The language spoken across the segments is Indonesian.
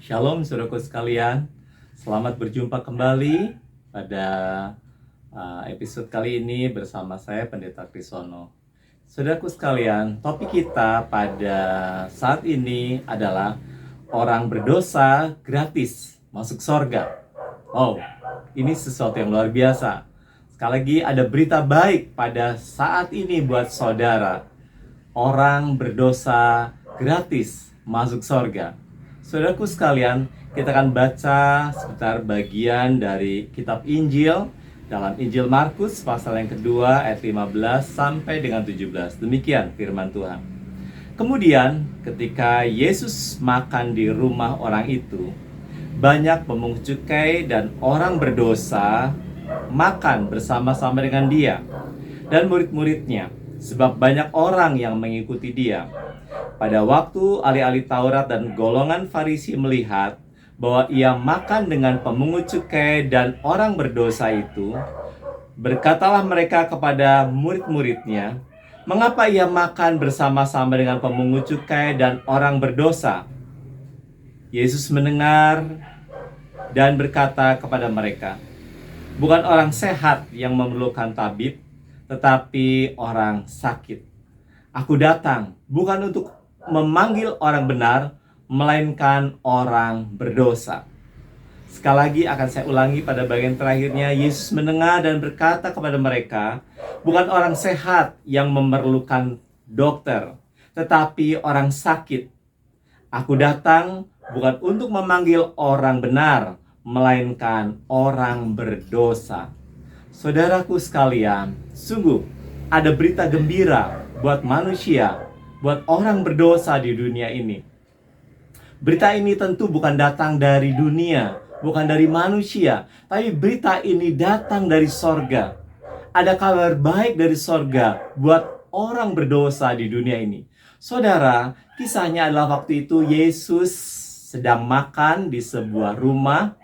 Shalom saudaraku sekalian, selamat berjumpa kembali pada episode kali ini bersama saya Pendeta Krisono. Saudaraku sekalian, topik kita pada saat ini adalah orang berdosa gratis masuk sorga. Oh, ini sesuatu yang luar biasa. Sekali lagi ada berita baik pada saat ini buat saudara. Orang berdosa gratis masuk sorga. Saudaraku sekalian, kita akan baca sebentar bagian dari kitab Injil dalam Injil Markus pasal yang kedua ayat 15 sampai dengan 17. Demikian firman Tuhan. Kemudian ketika Yesus makan di rumah orang itu, banyak pemungut cukai dan orang berdosa makan bersama-sama dengan dia dan murid-muridnya, sebab banyak orang yang mengikuti dia. Pada waktu ahli-ahli Taurat dan golongan Farisi melihat bahwa ia makan dengan pemungut cukai dan orang berdosa itu, berkatalah mereka kepada murid-muridnya, "Mengapa ia makan bersama-sama dengan pemungut cukai dan orang berdosa?" Yesus mendengar dan berkata kepada mereka, "Bukan orang sehat yang memerlukan tabib, tetapi orang sakit. Aku datang bukan untuk memanggil orang benar, melainkan orang berdosa." Sekali lagi akan saya ulangi pada bagian terakhirnya. Yesus mendengar dan berkata kepada mereka, bukan orang sehat yang memerlukan dokter, tetapi orang sakit. Aku datang bukan untuk memanggil orang benar, melainkan orang berdosa. Saudaraku sekalian, sungguh ada berita gembira buat manusia, buat orang berdosa di dunia ini. Berita ini tentu bukan datang dari dunia, bukan dari manusia, tapi berita ini datang dari sorga. Ada kabar baik dari sorga buat orang berdosa di dunia ini. Saudara, kisahnya adalah waktu itu Yesus sedang makan di sebuah rumah.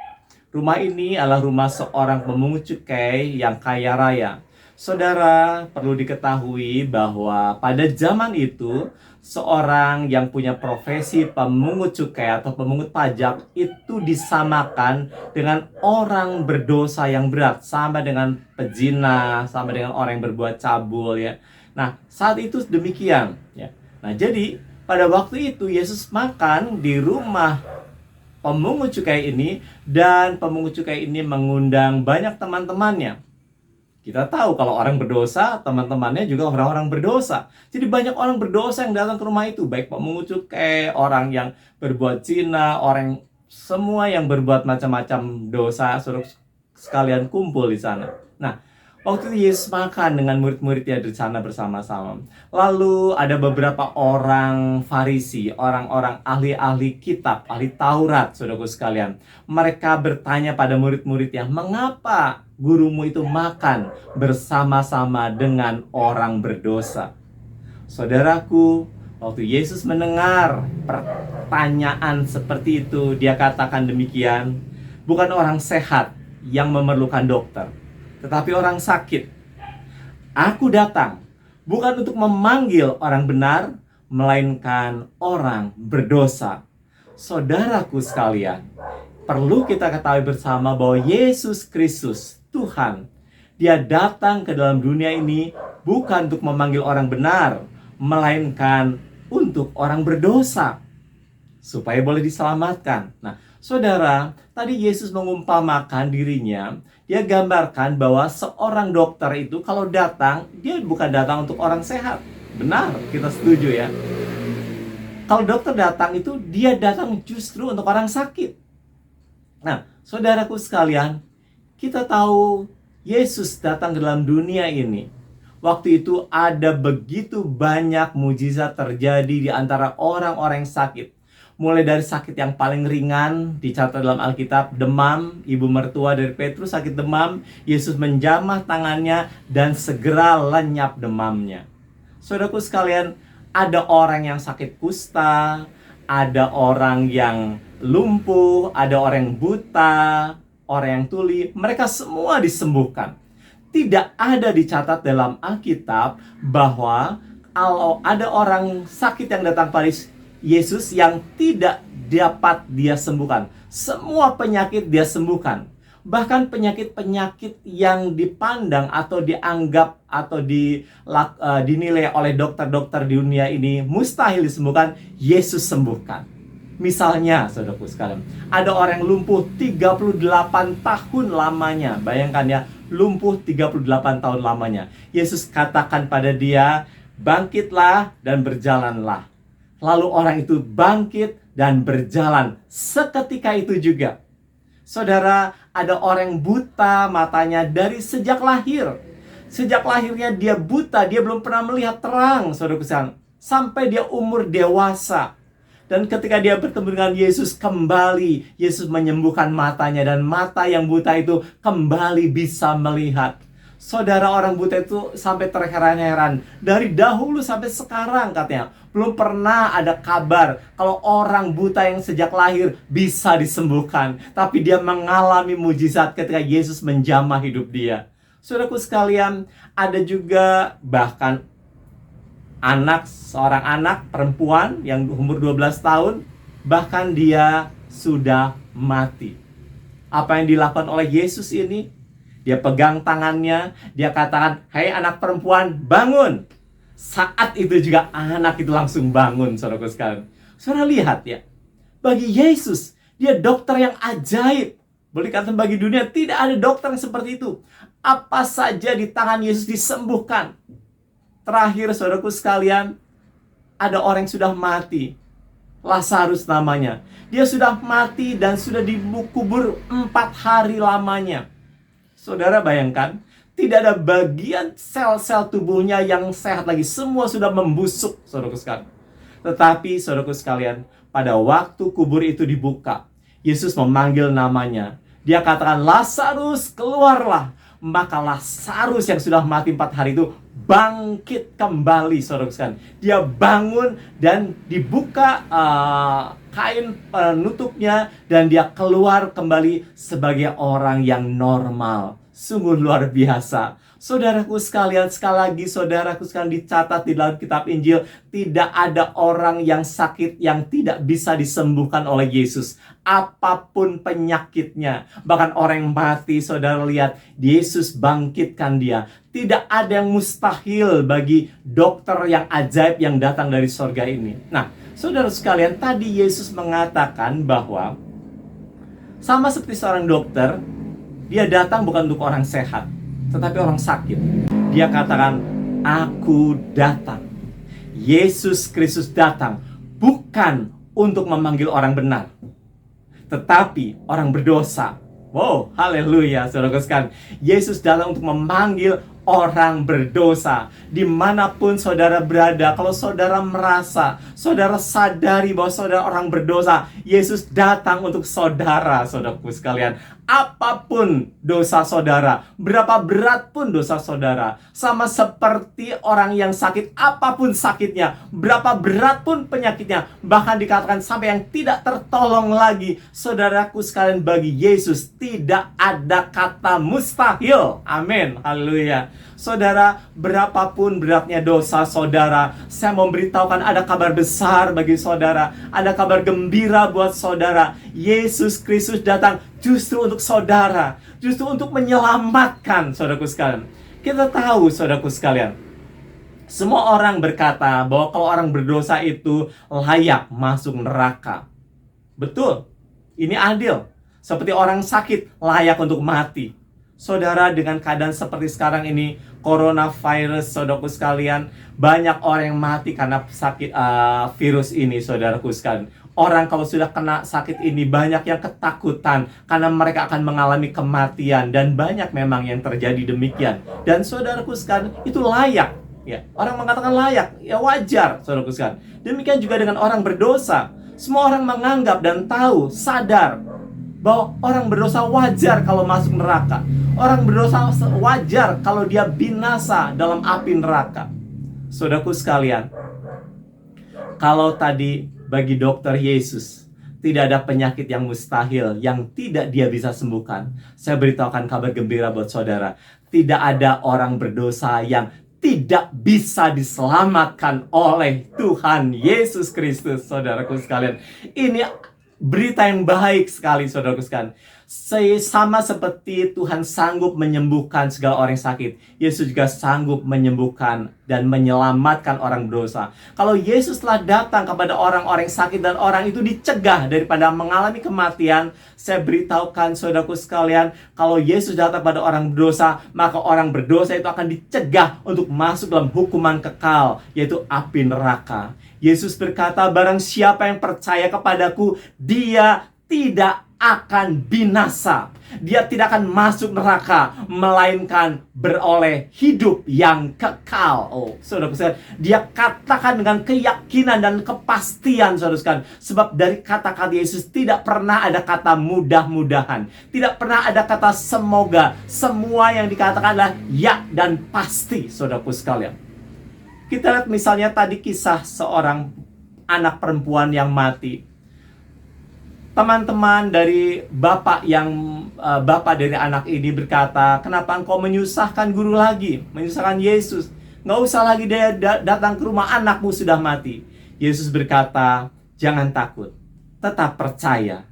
Rumah ini adalah rumah seorang pemungut cukai yang kaya raya. Saudara, perlu diketahui bahwa pada zaman itu, seorang yang punya profesi pemungut cukai atau pemungut pajak itu disamakan dengan orang berdosa yang berat, sama dengan pezina, sama dengan orang yang berbuat cabul ya. Nah, saat itu demikian ya. Nah, jadi pada waktu itu Yesus makan di rumah pemungut cukai ini, dan pemungut cukai ini mengundang banyak teman-temannya. Kita tahu kalau orang berdosa, teman-temannya juga orang-orang berdosa. Jadi banyak orang berdosa yang datang ke rumah itu, baik pemungut cukai, orang yang berbuat zina, orang semua yang berbuat macam-macam dosa, suruh sekalian kumpul di sana. Nah, waktu itu Yesus makan dengan murid-muridnya di sana bersama-sama. Lalu ada beberapa orang Farisi, orang-orang ahli-ahli kitab, ahli Taurat, saudaraku sekalian. Mereka bertanya pada murid-muridnya, "Mengapa gurumu itu makan bersama-sama dengan orang berdosa?" Saudaraku, waktu Yesus mendengar pertanyaan seperti itu, dia katakan demikian, bukan orang sehat yang memerlukan dokter, tetapi orang sakit. Aku datang bukan untuk memanggil orang benar, melainkan orang berdosa. Saudaraku sekalian, perlu kita ketahui bersama bahwa Yesus Kristus, Tuhan, dia datang ke dalam dunia ini bukan untuk memanggil orang benar, melainkan untuk orang berdosa, supaya boleh diselamatkan. Nah, saudara, tadi Yesus mengumpamakan dirinya. Dia gambarkan bahwa seorang dokter itu kalau datang, dia bukan datang untuk orang sehat. Benar, kita setuju ya. Kalau dokter datang itu, dia datang justru untuk orang sakit. Nah, saudaraku sekalian, kita tahu Yesus datang ke dalam dunia ini. Waktu itu ada begitu banyak mujizat terjadi di antara orang-orang yang sakit. Mulai dari sakit yang paling ringan, dicatat dalam Alkitab, demam, ibu mertua dari Petrus sakit demam, Yesus menjamah tangannya dan segera lenyap demamnya. Saudaraku sekalian, ada orang yang sakit kusta, ada orang yang lumpuh, ada orang yang buta, orang yang tuli, mereka semua disembuhkan. Tidak ada dicatat dalam Alkitab bahwa kalau ada orang sakit yang datang pada Yesus yang tidak dapat dia sembuhkan. Semua penyakit dia sembuhkan. Bahkan penyakit-penyakit yang dipandang atau dianggap atau dinilai oleh dokter-dokter di dunia ini mustahil disembuhkan, Yesus sembuhkan. Misalnya, saudaraku sekalian, ada orang yang lumpuh 38 tahun lamanya. Bayangkan ya, lumpuh 38 tahun lamanya. Yesus katakan pada dia, bangkitlah dan berjalanlah. Lalu orang itu bangkit dan berjalan seketika itu juga. Saudara, ada orang yang buta matanya dari sejak lahir. Sejak lahirnya dia buta, dia belum pernah melihat terang, saudaraku sekalian, sampai dia umur dewasa. Dan ketika dia bertemu dengan Yesus kembali, Yesus menyembuhkan matanya dan mata yang buta itu kembali bisa melihat. Saudara, orang buta itu sampai terheran-heran. Dari dahulu sampai sekarang katanya, belum pernah ada kabar kalau orang buta yang sejak lahir bisa disembuhkan. Tapi dia mengalami mujizat ketika Yesus menjamah hidup dia. Saudaraku sekalian, ada juga bahkan seorang anak perempuan yang umur 12 tahun, bahkan dia sudah mati. Apa yang dilakukan oleh Yesus ini? Dia pegang tangannya, dia katakan, "Hai anak perempuan, bangun." Saat itu juga anak itu langsung bangun, saudaraku sekalian. Saudara lihat ya, bagi Yesus, dia dokter yang ajaib. Boleh katakan bagi dunia, tidak ada dokter yang seperti itu. Apa saja di tangan Yesus disembuhkan. Terakhir, saudaraku sekalian, ada orang yang sudah mati. Lazarus namanya. Dia sudah mati dan sudah dikubur 4 hari lamanya. Saudara bayangkan, tidak ada bagian sel-sel tubuhnya yang sehat lagi. Semua sudah membusuk, saudaraku sekalian. Tetapi, saudaraku sekalian, pada waktu kubur itu dibuka, Yesus memanggil namanya. Dia katakan, "Lazarus, keluarlah." Maka Lazarus yang sudah mati 4 hari itu bangkit kembali, saudaraku sekalian. Dia bangun dan dibuka kain penutupnya dan dia keluar kembali sebagai orang yang normal. Sungguh luar biasa. Saudaraku sekalian, sekali lagi saudaraku sekalian, dicatat di dalam kitab Injil, tidak ada orang yang sakit yang tidak bisa disembuhkan oleh Yesus. Apapun penyakitnya, bahkan orang yang mati, saudara lihat, Yesus bangkitkan dia. Tidak ada yang mustahil bagi dokter yang ajaib yang datang dari surga ini. Nah, saudara sekalian, tadi Yesus mengatakan bahwa sama seperti seorang dokter, dia datang bukan untuk orang sehat, tetapi orang sakit. Dia katakan, "Aku datang." Yesus Kristus datang bukan untuk memanggil orang benar, tetapi orang berdosa. Wow, haleluya, saudara sekalian. Yesus datang untuk memanggil orang berdosa. Dimanapun saudara berada, kalau saudara merasa, saudara sadari bahwa saudara orang berdosa, Yesus datang untuk saudara, saudaraku sekalian. Apapun dosa saudara, berapa berat pun dosa saudara, sama seperti orang yang sakit, apapun sakitnya, berapa berat pun penyakitnya, bahkan dikatakan sampai yang tidak tertolong lagi, saudaraku sekalian, bagi Yesus tidak ada kata mustahil. Amin, haleluya. Saudara, berapapun beratnya dosa saudara, saya memberitahukan ada kabar besar bagi saudara, ada kabar gembira buat saudara. Yesus Kristus datang justru untuk saudara, justru untuk menyelamatkan, saudaraku sekalian. Kita tahu, saudaraku sekalian, semua orang berkata bahwa kalau orang berdosa itu layak masuk neraka. Betul, ini adil. Seperti orang sakit layak untuk mati. Saudara, dengan keadaan seperti sekarang ini, coronavirus, saudaraku sekalian, banyak orang yang mati karena sakit virus ini, saudaraku sekalian. Orang kalau sudah kena sakit ini banyak yang ketakutan karena mereka akan mengalami kematian, dan banyak memang yang terjadi demikian. Dan saudaraku sekalian, itu layak. Ya, orang mengatakan layak, ya wajar, saudaraku sekalian. Demikian juga dengan orang berdosa. Semua orang menganggap dan tahu, sadar bahwa orang berdosa wajar kalau masuk neraka. Orang berdosa wajar kalau dia binasa dalam api neraka. Saudaraku sekalian, kalau tadi bagi dokter Yesus tidak ada penyakit yang mustahil yang tidak dia bisa sembuhkan, saya beritahukan kabar gembira buat saudara. Tidak ada orang berdosa yang tidak bisa diselamatkan oleh Tuhan Yesus Kristus, saudaraku sekalian. Ini berita yang baik sekali, saudaraku sekalian. Sama seperti Tuhan sanggup menyembuhkan segala orang yang sakit, Yesus juga sanggup menyembuhkan dan menyelamatkan orang berdosa. Kalau Yesus telah datang kepada orang-orang yang sakit dan orang itu dicegah daripada mengalami kematian, saya beritahukan saudaraku sekalian, kalau Yesus datang pada orang berdosa, maka orang berdosa itu akan dicegah untuk masuk dalam hukuman kekal, yaitu api neraka. Yesus berkata, barang siapa yang percaya kepadaku, dia tidak akan binasa. Dia tidak akan masuk neraka, melainkan beroleh hidup yang kekal. Oh, saudara sekalian, dia katakan dengan keyakinan dan kepastian, saudara sekalian. Sebab dari kata-kata Yesus tidak pernah ada kata mudah-mudahan. Tidak pernah ada kata semoga. Semua yang dikatakan adalah ya dan pasti, saudaraku sekalian. Kita lihat misalnya tadi kisah seorang anak perempuan yang mati. Teman-teman dari bapak dari anak ini berkata, kenapa engkau menyusahkan guru lagi, menyusahkan Yesus? Nggak usah lagi dia datang ke rumah, anakmu sudah mati. Yesus berkata, jangan takut, tetap percaya.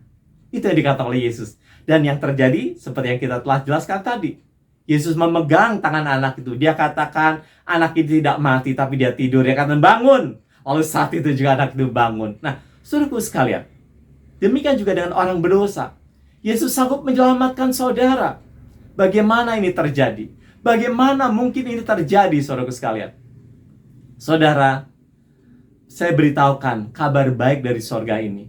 Itu yang dikatakan oleh Yesus. Dan yang terjadi seperti yang kita telah jelaskan tadi. Yesus memegang tangan anak itu. Dia katakan anak itu tidak mati, tapi dia tidur. Dia katakan bangun. Lalu saat itu juga anak itu bangun. Nah, saudaraku sekalian, demikian juga dengan orang berdosa. Yesus sanggup menyelamatkan saudara. Bagaimana ini terjadi? Bagaimana mungkin ini terjadi, saudaraku sekalian? Saudara, saya beritahukan kabar baik dari sorga ini.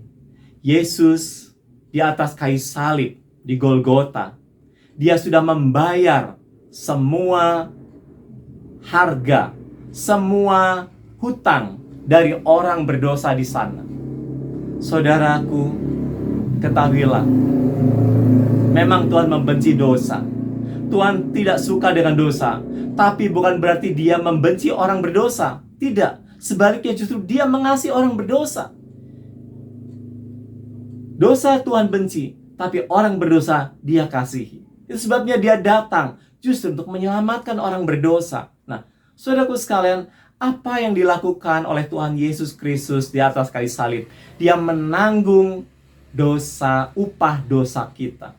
Yesus di atas kayu salib di Golgota, dia sudah membayar semua harga, semua hutang dari orang berdosa di sana. Saudaraku, ketahuilah, memang Tuhan membenci dosa. Tuhan tidak suka dengan dosa, tapi bukan berarti dia membenci orang berdosa. Tidak, sebaliknya justru dia mengasihi orang berdosa. Dosa Tuhan benci, tapi orang berdosa dia kasihi. Itu sebabnya dia datang justru untuk menyelamatkan orang berdosa. Nah, saudaraku sekalian, apa yang dilakukan oleh Tuhan Yesus Kristus di atas kayu salib? Dia menanggung dosa, upah dosa kita.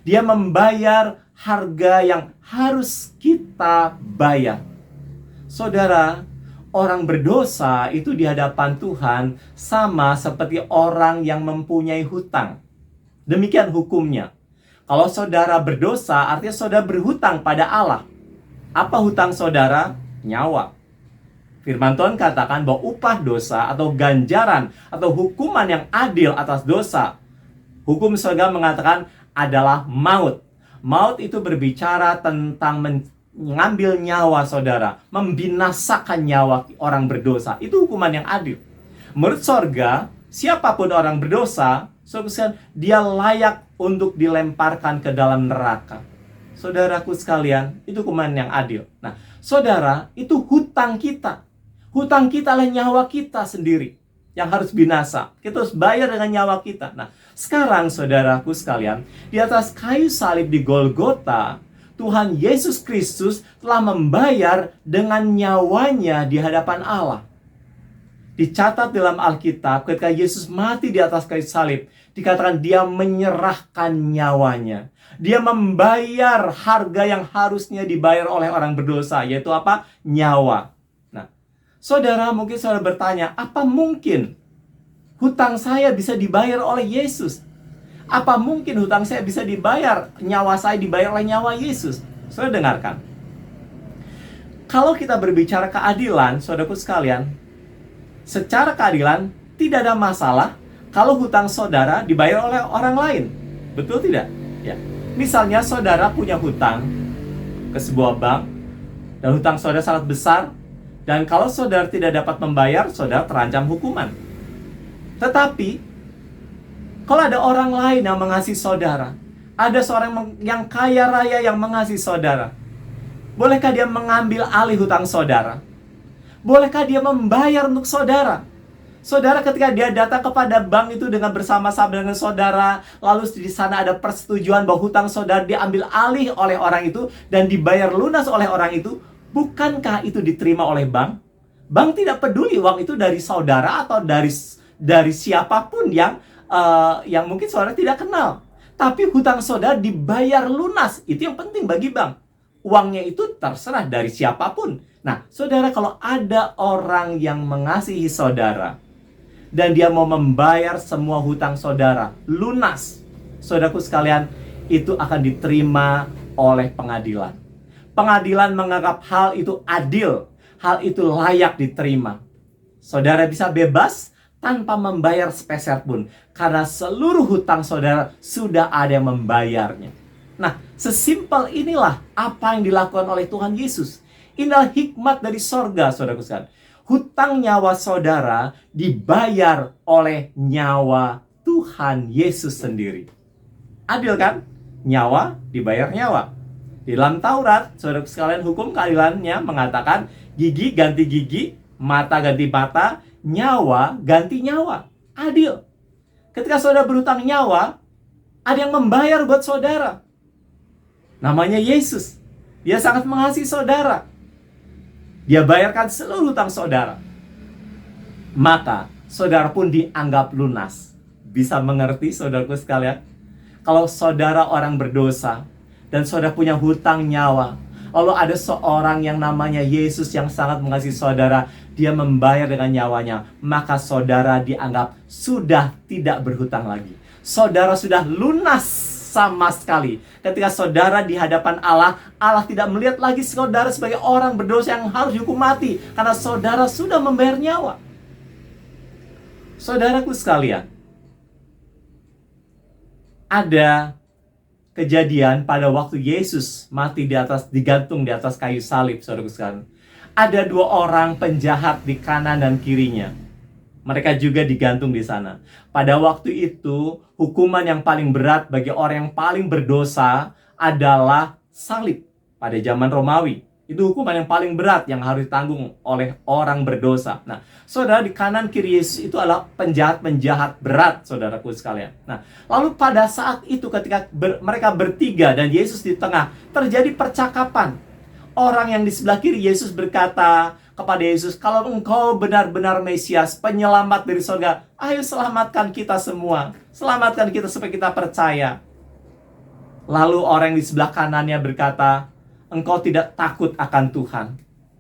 Dia membayar harga yang harus kita bayar. Saudara, orang berdosa itu di hadapan Tuhan sama seperti orang yang mempunyai hutang. Demikian hukumnya. Kalau saudara berdosa, artinya saudara berhutang pada Allah. Apa hutang saudara? Nyawa. Firman Tuhan katakan bahwa upah dosa atau ganjaran atau hukuman yang adil atas dosa, hukum surga mengatakan adalah maut. Maut itu berbicara tentang mengambil nyawa saudara, membinasakan nyawa orang berdosa. Itu hukuman yang adil. Menurut surga, siapapun orang berdosa, dia layak untuk dilemparkan ke dalam neraka. Saudaraku sekalian, itu hukuman yang adil. Nah, saudara, itu hutang kita. Hutang kita adalah nyawa kita sendiri yang harus binasa. Kita harus bayar dengan nyawa kita. Nah, sekarang saudaraku sekalian, di atas kayu salib di Golgota, Tuhan Yesus Kristus telah membayar dengan nyawanya di hadapan Allah. Dicatat dalam Alkitab, ketika Yesus mati di atas kayu salib, dikatakan dia menyerahkan nyawanya. Dia membayar harga yang harusnya dibayar oleh orang berdosa, yaitu apa? Nyawa. Saudara, mungkin saudara bertanya, apa mungkin hutang saya bisa dibayar oleh Yesus? Apa mungkin hutang saya bisa dibayar, nyawa saya dibayar oleh nyawa Yesus? Saudara dengarkan. Kalau kita berbicara keadilan, saudaraku sekalian, secara keadilan tidak ada masalah kalau hutang saudara dibayar oleh orang lain. Betul tidak? Ya. Misalnya saudara punya hutang ke sebuah bank, dan hutang saudara sangat besar, dan kalau saudara tidak dapat membayar, saudara terancam hukuman. Tetapi, kalau ada orang lain yang mengasihi saudara, ada seorang yang kaya raya yang mengasihi saudara, bolehkah dia mengambil alih hutang saudara? Bolehkah dia membayar untuk saudara? Saudara ketika dia datang kepada bank itu dengan bersama-sama dengan saudara, lalu di sana ada persetujuan bahwa hutang saudara diambil alih oleh orang itu dan dibayar lunas oleh orang itu, bukankah itu diterima oleh bank? Bank tidak peduli uang itu dari saudara atau dari siapapun yang yang mungkin saudara tidak kenal. Tapi hutang saudara dibayar lunas. Itu yang penting bagi bank. Uangnya itu terserah dari siapapun. Nah, saudara, kalau ada orang yang mengasihi saudara dan dia mau membayar semua hutang saudara lunas, saudaraku sekalian, itu akan diterima oleh pengadilan. Pengadilan menganggap hal itu adil, hal itu layak diterima. Saudara bisa bebas tanpa membayar sepeser pun, karena seluruh hutang saudara sudah ada yang membayarnya. Nah, sesimpel inilah apa yang dilakukan oleh Tuhan Yesus. Inilah hikmat dari sorga, saudaraku sekalian. Hutang nyawa saudara dibayar oleh nyawa Tuhan Yesus sendiri. Adil kan? Nyawa dibayar nyawa. Di dalam Taurat, saudaraku sekalian, hukum keadilannya mengatakan gigi ganti gigi, mata ganti mata, nyawa ganti nyawa. Adil. Ketika saudara berhutang nyawa, ada yang membayar buat saudara. Namanya Yesus. Dia sangat mengasihi saudara. Dia bayarkan seluruh hutang saudara. Maka saudara pun dianggap lunas. Bisa mengerti, saudaraku sekalian? Kalau saudara orang berdosa dan saudara punya hutang nyawa, lalu ada seorang yang namanya Yesus yang sangat mengasihi saudara, dia membayar dengan nyawanya, maka saudara dianggap sudah tidak berhutang lagi. Saudara sudah lunas sama sekali. Ketika saudara di hadapan Allah, Allah tidak melihat lagi saudara sebagai orang berdosa yang harus dihukum mati, karena saudara sudah membayar nyawa. Saudaraku sekalian, ada kejadian pada waktu Yesus mati digantung di atas kayu salib, saudaraku sekalian. Ada dua orang penjahat di kanan dan kirinya. Mereka juga digantung di sana. Pada waktu itu, hukuman yang paling berat bagi orang yang paling berdosa adalah salib. Pada zaman Romawi, itu hukuman yang paling berat yang harus ditanggung oleh orang berdosa. Nah, saudara, di kanan kiri Yesus itu adalah penjahat-penjahat berat, saudaraku sekalian. Nah, lalu pada saat itu ketika mereka bertiga dan Yesus di tengah, terjadi percakapan. Orang yang di sebelah kiri Yesus berkata kepada Yesus, "Kalau engkau benar-benar Mesias, penyelamat dari surga, ayo selamatkan kita semua. Selamatkan kita supaya kita percaya." Lalu orang yang di sebelah kanannya berkata, "Engkau tidak takut akan Tuhan."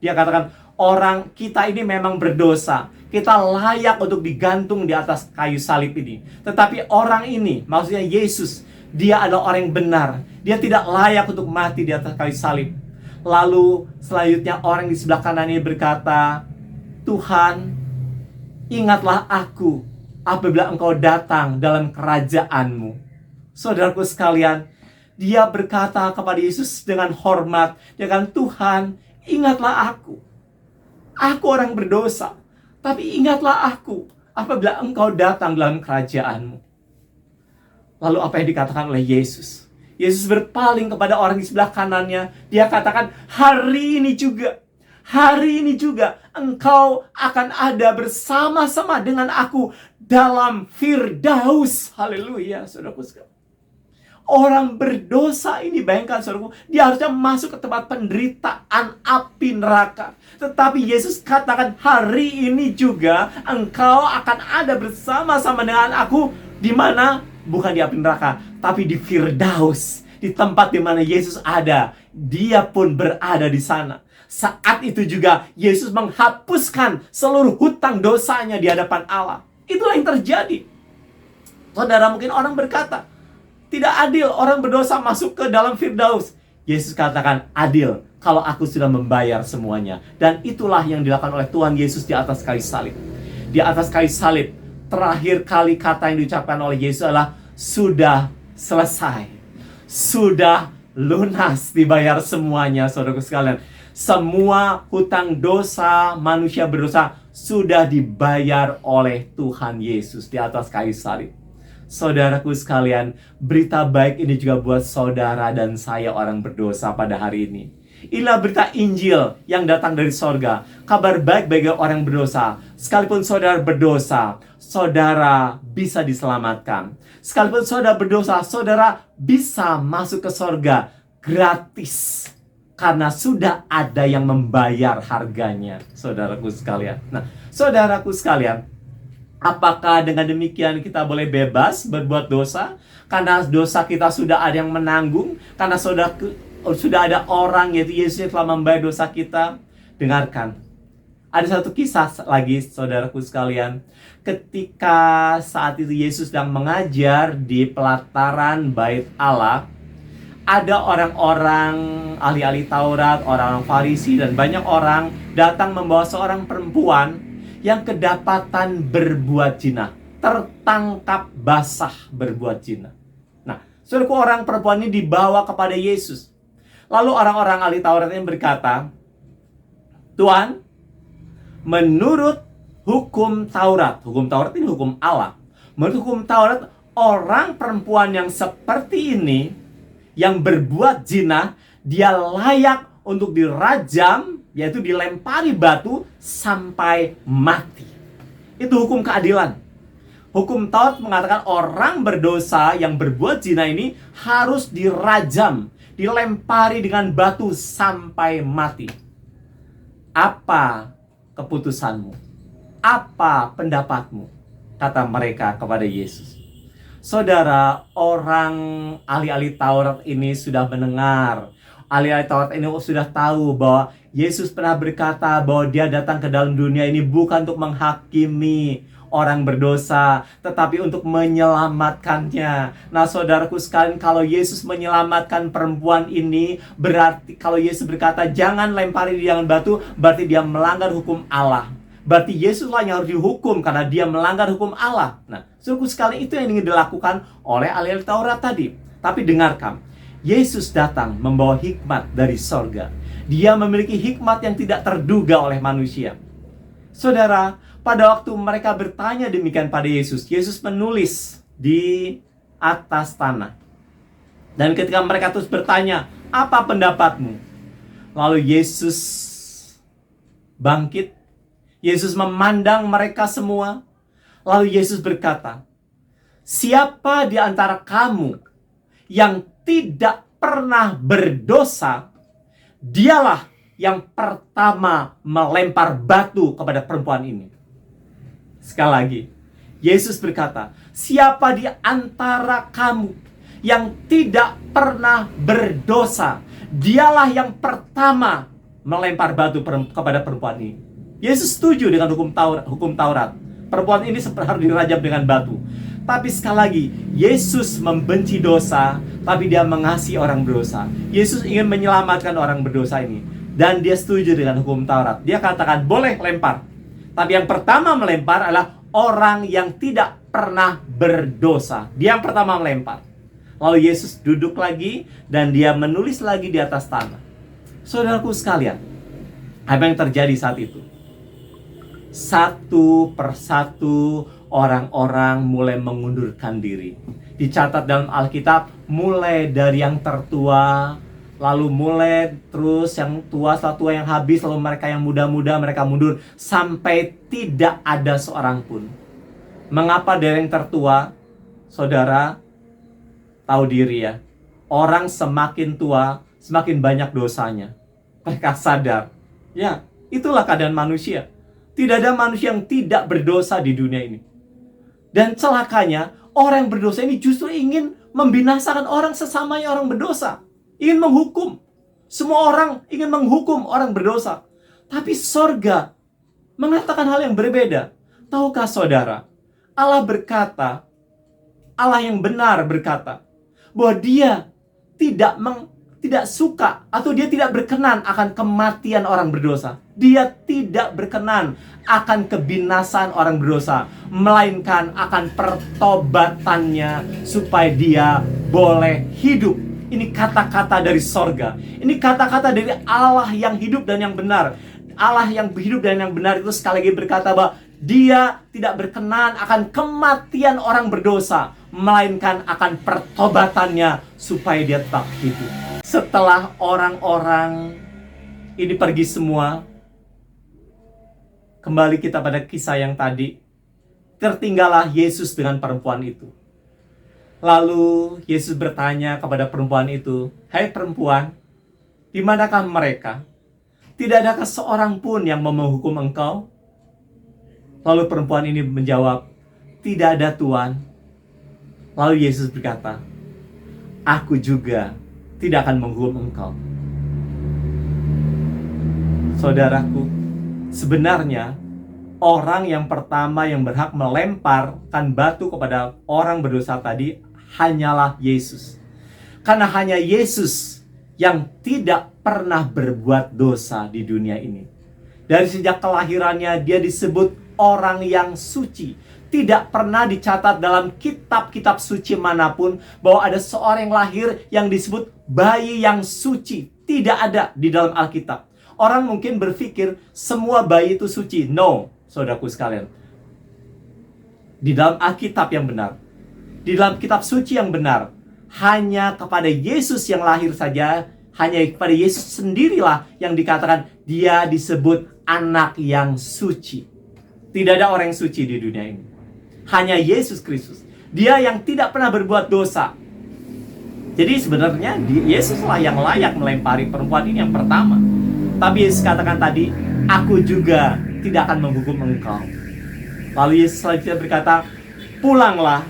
Dia katakan, orang kita ini memang berdosa. Kita layak untuk digantung di atas kayu salib ini. Tetapi orang ini, maksudnya Yesus, dia adalah orang yang benar. Dia tidak layak untuk mati di atas kayu salib. Lalu selanjutnya orang di sebelah kanan ini berkata, "Tuhan, ingatlah aku apabila engkau datang dalam kerajaan-Mu." Saudaraku sekalian, dia berkata kepada Yesus dengan hormat, dia katakan, "Tuhan, ingatlah aku. Aku orang berdosa, tapi ingatlah aku apabila engkau datang dalam kerajaan-Mu." Lalu apa yang dikatakan oleh Yesus? Yesus berpaling kepada orang di sebelah kanannya. Dia katakan, hari ini juga engkau akan ada bersama-sama dengan aku dalam Firdaus. Haleluya, saudaraku sekalian. Orang berdosa ini, bayangkan saudaraku, dia harusnya masuk ke tempat penderitaan api neraka. Tetapi Yesus katakan, hari ini juga engkau akan ada bersama-sama dengan aku. Di mana? Bukan di api neraka, tapi di Firdaus. Di tempat di mana Yesus ada, dia pun berada di sana. Saat itu juga Yesus menghapuskan seluruh hutang dosanya di hadapan Allah. Itulah yang terjadi. Saudara, mungkin orang berkata, tidak adil orang berdosa masuk ke dalam Firdaus. Yesus katakan, adil kalau aku sudah membayar semuanya. Dan itulah yang dilakukan oleh Tuhan Yesus di atas kayu salib. Di atas kayu salib, terakhir kali kata yang diucapkan oleh Yesus adalah, sudah selesai. Sudah lunas, dibayar semuanya, saudaraku sekalian. Semua hutang dosa manusia berdosa sudah dibayar oleh Tuhan Yesus di atas kayu salib. Saudaraku sekalian, berita baik ini juga buat saudara dan saya orang berdosa pada hari ini. Inilah berita Injil yang datang dari sorga. Kabar baik bagi orang berdosa. Sekalipun saudara berdosa, saudara bisa diselamatkan. Sekalipun saudara berdosa, saudara bisa masuk ke sorga gratis. Karena sudah ada yang membayar harganya, saudaraku sekalian. Nah, saudaraku sekalian, Apakah dengan demikian kita boleh bebas berbuat dosa? Karena dosa kita sudah ada yang menanggung, karena sudah ada orang, yaitu Yesus, yang telah membayar dosa kita. Dengarkan, ada satu kisah lagi, saudaraku sekalian. Ketika saat itu Yesus sedang mengajar di pelataran Bait Allah, ada orang-orang ahli-ahli Taurat, orang-orang Farisi, dan banyak orang datang membawa seorang perempuan yang kedapatan berbuat zina, tertangkap basah berbuat zina. Nah, saudaraku, orang perempuan ini dibawa kepada Yesus. Lalu orang-orang ahli Taurat ini berkata, Tuhan, menurut hukum Taurat ini hukum Allah. Menurut hukum Taurat, orang perempuan yang seperti ini, yang berbuat zina, dia layak untuk dirajam, yaitu dilempari batu sampai mati. Itu hukum keadilan. Hukum Taurat mengatakan orang berdosa yang berbuat zina ini harus dirajam, dilempari dengan batu sampai mati. Apa keputusanmu? Apa pendapatmu? Kata mereka kepada Yesus. Saudara, orang ahli-ahli Taurat ini sudah mendengar. Ahli-ahli Taurat ini sudah tahu bahwa Yesus pernah berkata bahwa dia datang ke dalam dunia ini bukan untuk menghakimi orang berdosa, tetapi untuk menyelamatkannya. Nah, saudaraku sekalian, kalau Yesus menyelamatkan perempuan ini, berarti kalau Yesus berkata jangan lempari dia dengan batu, berarti dia melanggar hukum Allah. Berarti Yesuslah yang harus dihukum karena dia melanggar hukum Allah. Nah, saudaraku sekalian, itu yang ingin dilakukan oleh ahli Taurat tadi. Tapi dengarkan, Yesus datang membawa hikmat dari sorga. Dia memiliki hikmat yang tidak terduga oleh manusia. Saudara, pada waktu mereka bertanya demikian pada Yesus, Yesus menulis di atas tanah. Dan ketika mereka terus bertanya, apa pendapatmu? Lalu Yesus bangkit. Yesus memandang mereka semua. Lalu Yesus berkata, siapa di antara kamu yang tidak pernah berdosa, dialah yang pertama melempar batu kepada perempuan ini. Sekali lagi, Yesus berkata, siapa di antara kamu yang tidak pernah berdosa, dialah yang pertama melempar batu kepada perempuan ini. Yesus setuju dengan hukum Taurat. Perempuan ini harus dirajam dengan batu. Tapi sekali lagi, Yesus membenci dosa, tapi dia mengasihi orang berdosa. Yesus ingin menyelamatkan orang berdosa ini. Dan dia setuju dengan hukum Taurat. Dia katakan, boleh lempar. Tapi yang pertama melempar adalah orang yang tidak pernah berdosa. Dia yang pertama melempar. Lalu Yesus duduk lagi dan dia menulis lagi di atas tanah. Saudaraku sekalian, apa yang terjadi saat itu? Satu persatu orang-orang mulai mengundurkan diri. Dicatat dalam Alkitab, mulai dari yang tertua, lalu mulai terus yang tua, setelah tua yang habis, lalu mereka yang muda-muda, mereka mundur, sampai tidak ada seorang pun. Mengapa dari yang tertua? Saudara, tahu diri ya, orang semakin tua, semakin banyak dosanya. Mereka sadar, ya, itulah keadaan manusia. Tidak ada manusia yang tidak berdosa di dunia ini. Dan celakanya, orang yang berdosa ini justru ingin membinasakan orang sesamanya orang berdosa. Ingin menghukum. Semua orang ingin menghukum orang berdosa. Tapi sorga mengatakan hal yang berbeda. Tahukah saudara, Allah berkata, Allah yang benar berkata, bahwa dia tidak suka atau dia tidak berkenan akan kematian orang berdosa. Dia tidak berkenan akan kebinasaan orang berdosa, melainkan akan pertobatannya supaya dia boleh hidup. Ini kata-kata dari sorga. Ini kata-kata dari Allah yang hidup dan yang benar. Allah yang hidup dan yang benar itu sekali lagi berkata bahwa dia tidak berkenan akan kematian orang berdosa, melainkan akan pertobatannya supaya dia tetap hidup. Setelah orang-orang ini pergi semua, kembali kita pada kisah yang tadi, tertinggallah Yesus dengan perempuan itu. Lalu Yesus bertanya kepada perempuan itu, hai perempuan, di manakah mereka? Tidak adakah seorang pun yang mau menghukum engkau? Lalu perempuan ini menjawab, "Tidak ada Tuan." Lalu Yesus berkata, "Aku juga tidak akan menghukum engkau." Saudaraku, sebenarnya orang yang pertama yang berhak melemparkan batu kepada orang berdosa tadi hanyalah Yesus. Karena hanya Yesus yang tidak pernah berbuat dosa di dunia ini. Dari sejak kelahirannya dia disebut orang yang suci. Tidak pernah dicatat dalam kitab-kitab suci manapun bahwa ada seorang yang lahir yang disebut bayi yang suci. Tidak ada di dalam Alkitab. Orang mungkin berpikir semua bayi itu suci. No, saudaraku sekalian. Di dalam Alkitab yang benar, di dalam kitab suci yang benar, hanya kepada Yesus yang lahir saja, hanya kepada Yesus sendirilah yang dikatakan dia disebut anak yang suci. Tidak ada orang yang suci di dunia ini. Hanya Yesus Kristus. Dia yang tidak pernah berbuat dosa. Jadi sebenarnya Yesuslah yang layak melempari perempuan ini yang pertama. Tapi Yesus katakan tadi, "Aku juga tidak akan menghukum engkau." Lalu Yesus selanjutnya berkata, "Pulanglah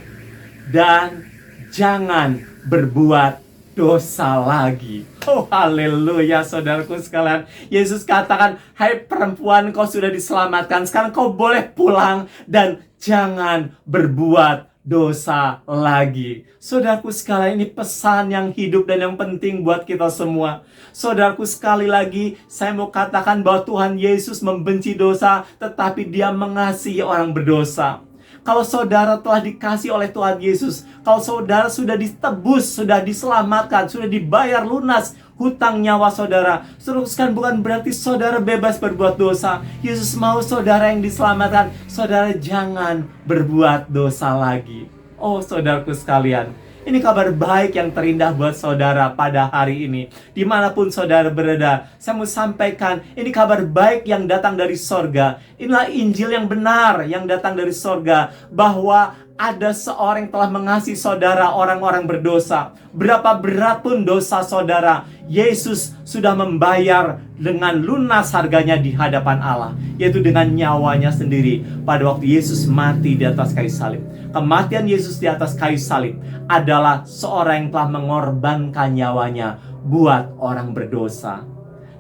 dan jangan berbuat dosa lagi." Oh haleluya saudaraku sekalian. Yesus katakan, "Hai perempuan, kau sudah diselamatkan. Sekarang kau boleh pulang dan jangan berbuat dosa lagi." Saudaraku sekalian, ini pesan yang hidup dan yang penting buat kita semua. Saudaraku, sekali lagi saya mau katakan bahwa Tuhan Yesus membenci dosa, tetapi Dia mengasihi orang berdosa. Kalau saudara telah dikasih oleh Tuhan Yesus, kalau saudara sudah ditebus, sudah diselamatkan, sudah dibayar lunas hutang nyawa saudara, teruskan bukan berarti saudara bebas berbuat dosa. Yesus mau saudara yang diselamatkan. Saudara jangan berbuat dosa lagi. Oh saudaraku sekalian, ini kabar baik yang terindah buat saudara pada hari ini. Dimanapun saudara berada, saya mau sampaikan, ini kabar baik yang datang dari sorga. Inilah Injil yang benar yang datang dari sorga. Bahwa ada seorang yang telah mengasihi saudara, orang-orang berdosa. Berapa berat pun dosa saudara, Yesus sudah membayar dengan lunas harganya di hadapan Allah. Yaitu dengan nyawanya sendiri pada waktu Yesus mati di atas kayu salib. Kematian Yesus di atas kayu salib adalah seorang yang telah mengorbankan nyawanya buat orang berdosa.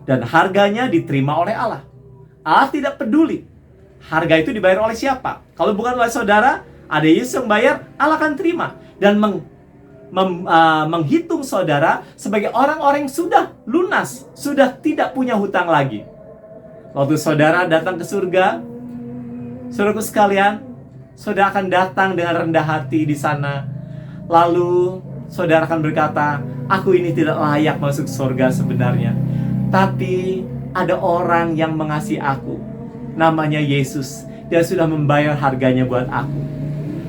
Dan harganya diterima oleh Allah. Allah tidak peduli harga itu dibayar oleh siapa. Kalau bukan oleh saudara, ada Yesus yang bayar, Allah akan terima. Dan menghitung saudara sebagai orang-orang yang sudah lunas, sudah tidak punya hutang lagi. Waktu saudara datang ke surga, saudaraku sekalian, saudara akan datang dengan rendah hati di sana. Lalu saudara akan berkata, "Aku ini tidak layak masuk surga sebenarnya. Tapi ada orang yang mengasihi aku. Namanya Yesus. Dia sudah membayar harganya buat aku."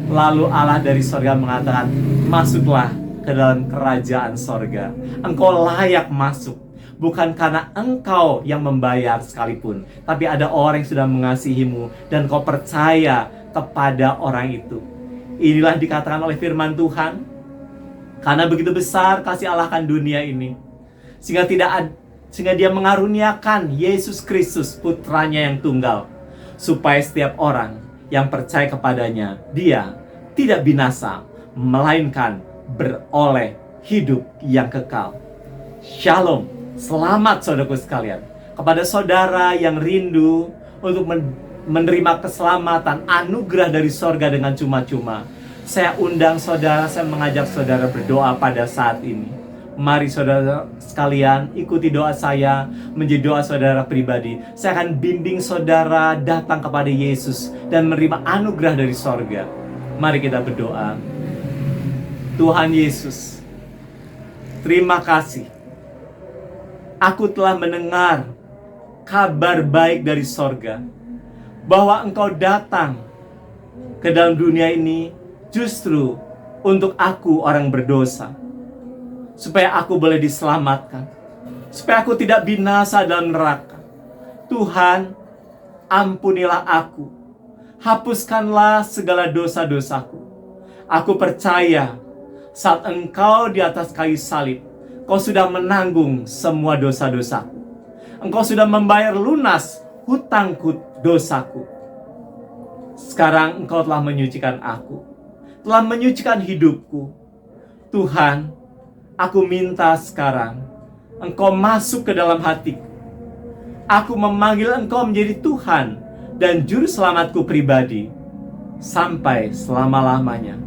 Lalu Allah dari sorga mengatakan, "Masuklah ke dalam kerajaan sorga. Engkau layak masuk. Bukan karena engkau yang membayar sekalipun, tapi ada orang yang sudah mengasihimu dan kau percaya kepada orang itu." Inilah dikatakan oleh firman Tuhan, karena begitu besar kasih Allah akan dunia ini, sehingga Dia mengaruniakan Yesus Kristus putranya yang tunggal, supaya setiap orang yang percaya kepadanya, dia tidak binasa, melainkan beroleh hidup yang kekal. Shalom, selamat saudaraku sekalian. Kepada saudara yang rindu untuk menerima keselamatan, anugerah dari sorga dengan cuma-cuma, saya undang saudara, saya mengajak saudara berdoa pada saat ini. Mari saudara sekalian, ikuti doa saya menjadi doa saudara pribadi. Saya akan bimbing saudara datang kepada Yesus dan menerima anugerah dari sorga. Mari kita berdoa. Tuhan Yesus, terima kasih. Aku telah mendengar kabar baik dari sorga, bahwa Engkau datang ke dalam dunia ini justru untuk aku orang berdosa, supaya aku boleh diselamatkan, supaya aku tidak binasa dalam neraka. Tuhan, ampunilah aku, hapuskanlah segala dosa-dosaku. Aku percaya saat Engkau di atas kayu salib, Kau sudah menanggung semua dosa-dosaku. Engkau sudah membayar lunas hutangku dosaku. Sekarang Engkau telah menyucikan aku, telah menyucikan hidupku. Tuhan, aku minta sekarang Engkau masuk ke dalam hatiku. Aku memanggil Engkau menjadi Tuhan dan Juru Selamatku pribadi sampai selama-lamanya.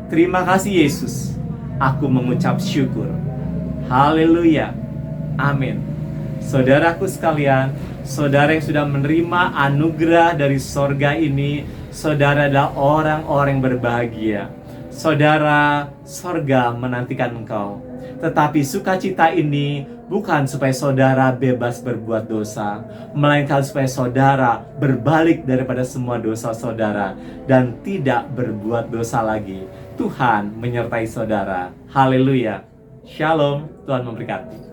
Terima kasih Yesus. Aku mengucap syukur. Haleluya. Amin. Saudaraku sekalian, saudara yang sudah menerima anugerah dari sorga ini, saudara adalah orang-orang yang berbahagia. Saudara, sorga menantikan engkau. Tetapi sukacita ini bukan supaya saudara bebas berbuat dosa, melainkan supaya saudara berbalik daripada semua dosa saudara dan tidak berbuat dosa lagi. Tuhan menyertai saudara. Haleluya. Shalom. Tuhan memberkati.